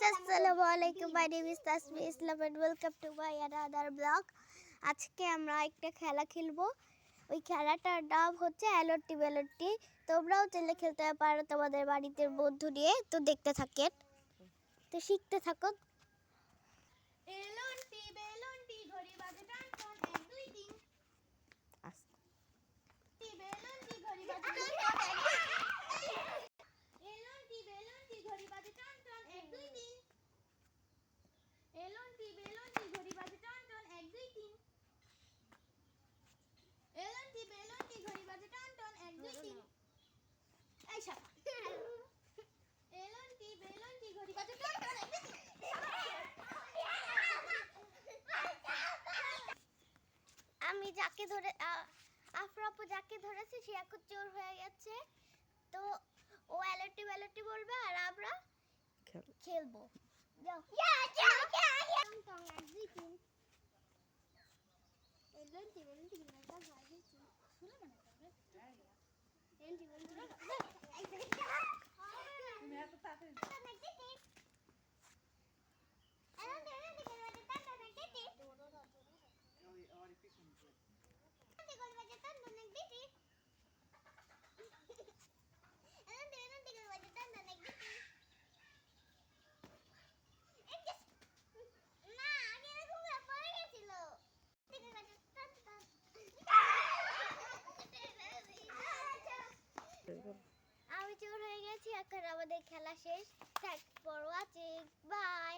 আসসালামু আলাইকুম, my name is Tasmi Islam and welcome to my another blog. আজকে আমরা একটা খেলা খেলবো। ওই খেলাটার নাম হচ্ছে এলটি বেলটি। তোমরাও চাইলে খেলতে পারো তোমাদের বাড়িতে বন্ধু নিয়ে। তো দেখতে থাকেন, তো শিখতে থাকো। এলন্টি বেলন্টি ঘড়ি বাজে টান টান 1 2 3 টি বেলন্টি ঘড়ি বাজে টান টান 1 2 3 এলন্টি বেলন্টি ঘড়ি বাজে টান টান 1 2 3 এলন্টি বেলন্টি ঘড়ি বাজে টান টান 1 2 3 এলন্টি বেলন্টি ঘড়ি বাজে টান টান 1 2 3 এই শালা এলন্টি বেলন্টি ঘড়ি বাজে টান টান 1 2 3 আমি যাকে ধরে আফরাপু যাকে ধরেছে সে এখন চোর হয়ে গেছে। তো ও এলটি বেলটি বলবে আর আমরা খেলবো। যাও টং এক দুই তিন। এলটি বেলটি একটা ভাই শুনে মনে করবে এলটি বেলটি তুমি এত তাড়াতাড়ি আমি চোর হয়ে গেছি। এখন আমাদের খেলা শেষ। Thanks for watching, by.